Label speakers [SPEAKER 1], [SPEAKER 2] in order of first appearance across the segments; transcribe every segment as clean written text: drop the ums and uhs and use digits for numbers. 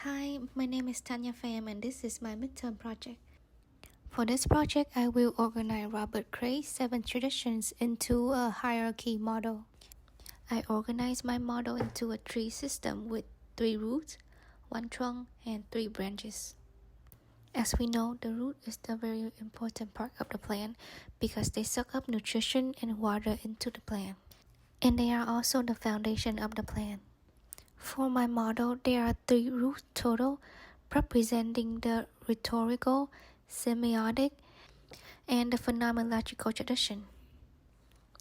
[SPEAKER 1] Hi, my name is Tanya Pham and this is my midterm project. For this project, I will organize Robert Cray's 7 traditions into a hierarchy model. I organize my model into a tree system with 3 roots, 1 trunk, and 3 branches. As we know, the root is the very important part of the plant because they suck up nutrition and water into the plant. And they are also the foundation of the plant. For my model, there are 3 roots total, representing the rhetorical, semiotic, and the phenomenological tradition.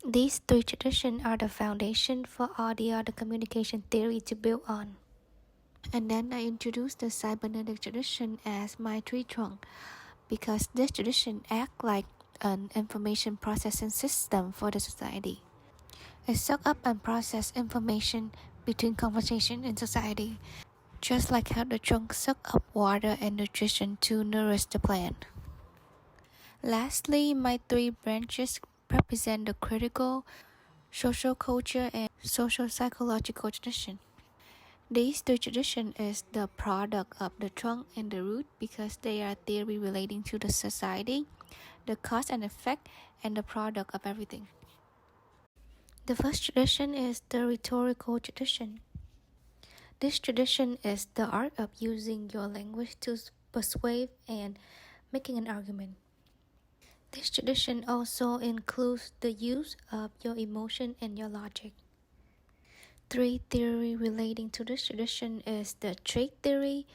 [SPEAKER 1] These 3 traditions are the foundation for all the other communication theory to build on. And then I introduced the cybernetic tradition as my tree trunk, because this tradition acts like an information processing system for the society. It sucks up and processes information between conversation in society, just like how the trunk sucks up water and nutrition to nourish the plant. Lastly, my 3 branches represent the critical, social culture, and social psychological tradition. These 3 traditions is the product of the trunk and the root because they are theory relating to the society, the cause and effect, and the product of everything. The first tradition is the rhetorical tradition. This tradition is the art of using your language to persuade and making an argument. This tradition also includes the use of your emotion and your logic. 3 theory relating to this tradition is the trait theory,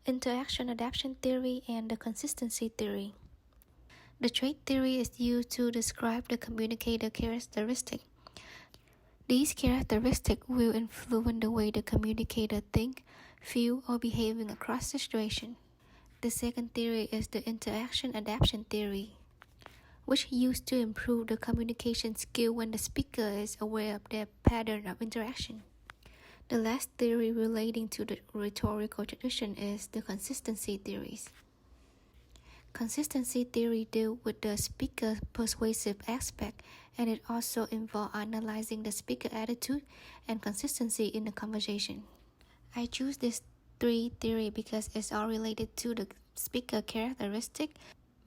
[SPEAKER 1] interaction adaptation theory, and the consistency theory. The trait theory is used to describe the communicator characteristic. These characteristics will influence the way the communicator think, feel, or behaving across the situation. The second theory is the interaction adaptation theory, which is used to improve the communication skill when the speaker is aware of their pattern of interaction. The last theory relating to the rhetorical tradition is the consistency theories. Consistency theory deals with the speaker's persuasive aspect, and it also involves analyzing the speaker attitude and consistency in the conversation. I choose these 3 theories because it's all related to the speaker characteristic,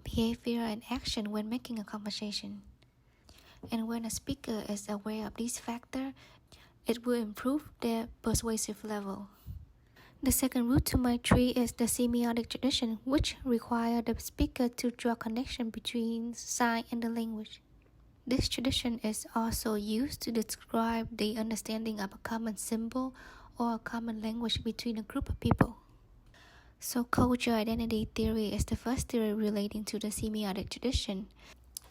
[SPEAKER 1] behavior, and action when making a conversation. And when a speaker is aware of these factors, it will improve their persuasive level. The second root to my tree is the semiotic tradition, which requires the speaker to draw connection between sign and the language. This tradition is also used to describe the understanding of a common symbol or a common language between a group of people. So culture identity theory is the first theory relating to the semiotic tradition.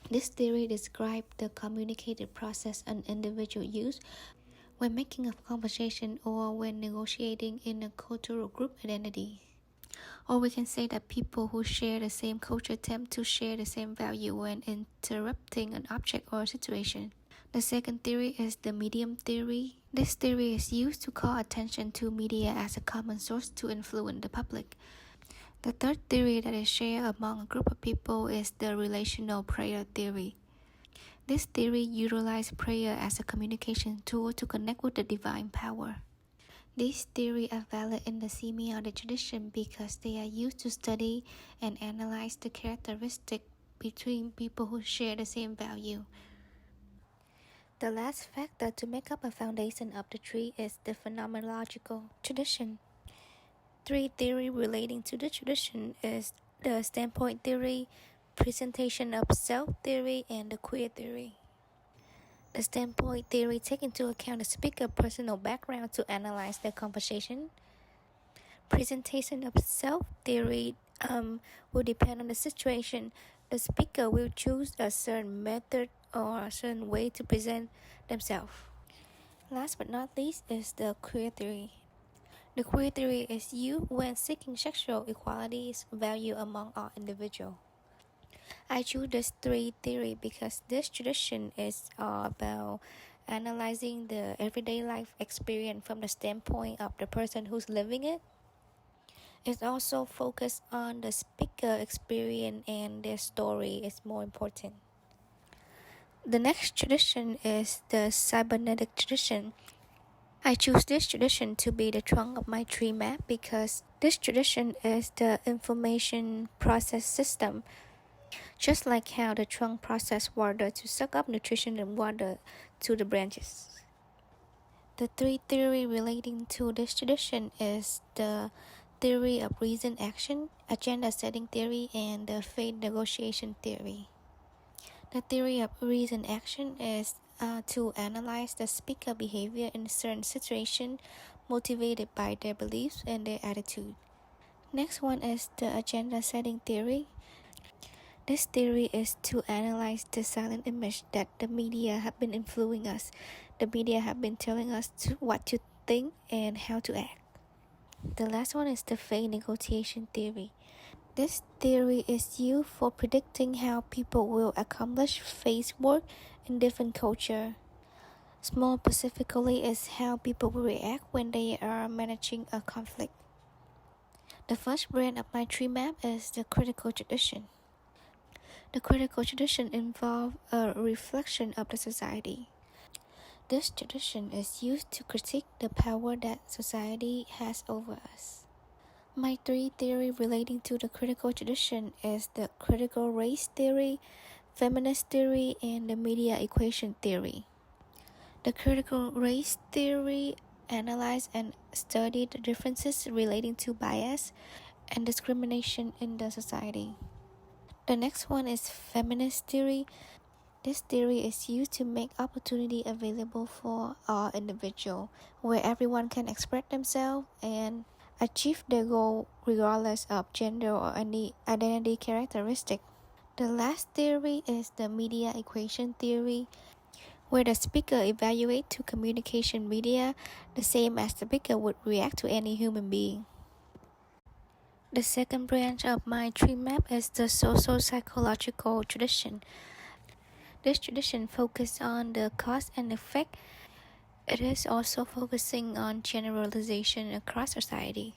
[SPEAKER 1] This theory describes the communicative process an individual uses when making a conversation or when negotiating in a cultural group identity. Or we can say that people who share the same culture tend to share the same value when interrupting an object or a situation. The second theory is the medium theory. This theory is used to call attention to media as a common source to influence the public. The third theory that is shared among a group of people is the relational prayer theory. This theory utilizes prayer as a communication tool to connect with the divine power. These theories are valid in the semiotic tradition because they are used to study and analyze the characteristics between people who share the same value. The last factor to make up a foundation of the tree is the phenomenological tradition. 3 theories relating to the tradition is the standpoint theory, presentation of self theory, and the queer theory. The standpoint theory takes into account the speaker's personal background to analyze their conversation. Presentation of self theory will depend on the situation. The speaker will choose a certain method or a certain way to present themselves. Last but not least is the queer theory. The queer theory is used when seeking sexual equality's value among all individuals. I choose this 3 theory because this tradition is about analyzing the everyday life experience from the standpoint of the person who's living it. It's also focused on the speaker experience, and their story is more important. The next tradition is the cybernetic tradition. I choose this tradition to be the trunk of my tree map because this tradition is the information process system, just like how the trunk processes water to suck up nutrition and water to the branches. The three theory relating to this tradition is the theory of reason action, agenda setting theory, and the fate negotiation theory. The theory of reason action is to analyze the speaker behavior in certain situation motivated by their beliefs and their attitude. Next one is the agenda setting theory. This theory is to analyze the silent image that the media have been influencing us. The media have been telling us what to think and how to act. The last one is the fate negotiation theory. This theory is used for predicting how people will accomplish face work in different culture. More specifically is how people will react when they are managing a conflict. The first brand of my tree map is the critical tradition. The critical tradition involves a reflection of the society. This tradition is used to critique the power that society has over us. My three theory relating to the critical tradition is the critical race theory, feminist theory, and the media equation theory. The critical race theory analyzes and studies the differences relating to bias and discrimination in the society. The next one is feminist theory. This theory is used to make opportunity available for all individuals, where everyone can express themselves and achieve their goal regardless of gender or any identity characteristic. The last theory is the media equation theory, where the speaker evaluates to communication media the same as the speaker would react to any human being. The second branch of my tree map is the social psychological tradition. This tradition focuses on the cause and effect. It is also focusing on generalization across society.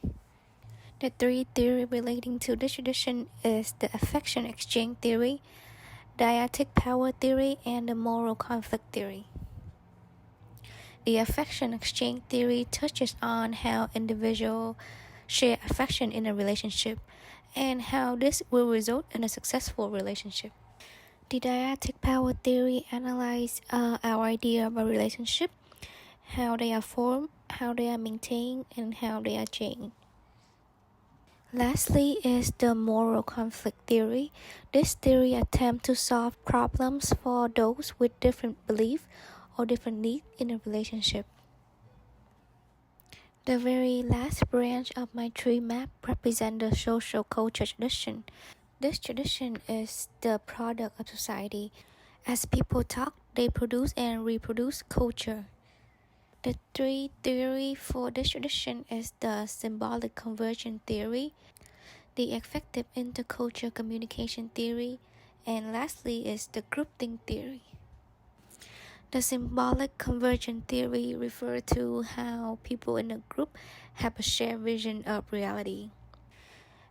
[SPEAKER 1] The three theory relating to this tradition is the affection exchange theory, dyadic power theory, and the moral conflict theory. The affection exchange theory touches on how individuals share affection in a relationship and how this will result in a successful relationship. The dyadic power theory analyzes our idea of a relationship, how they are formed, how they are maintained, and how they are changed. Lastly is the moral conflict theory. This theory attempts to solve problems for those with different beliefs or different needs in a relationship. The very last branch of my tree map represents the social culture tradition. This tradition is the product of society. As people talk, they produce and reproduce culture. The three theory for this tradition is the symbolic conversion theory, the effective intercultural communication theory, and lastly is the groupthink theory. The symbolic conversion theory refers to how people in a group have a shared vision of reality.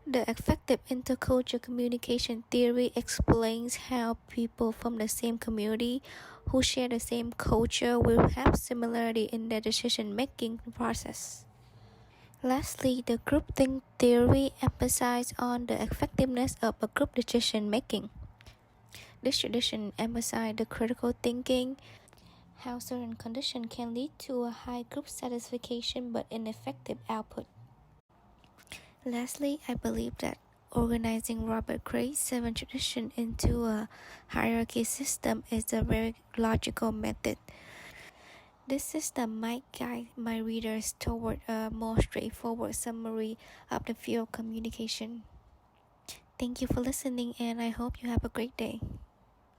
[SPEAKER 1] The effective intercultural communication theory explains how people from the same community who share the same culture will have similarity in their decision-making process. Lastly, the groupthink theory emphasizes on the effectiveness of a group decision-making. This tradition emphasizes the critical thinking, how certain conditions can lead to a high group satisfaction but ineffective output. Lastly, I believe that organizing Robert Gray's 7 tradition into a hierarchy system is a very logical method. This system might guide my readers toward a more straightforward summary of the field of communication. Thank you for listening, and I hope you have a great day.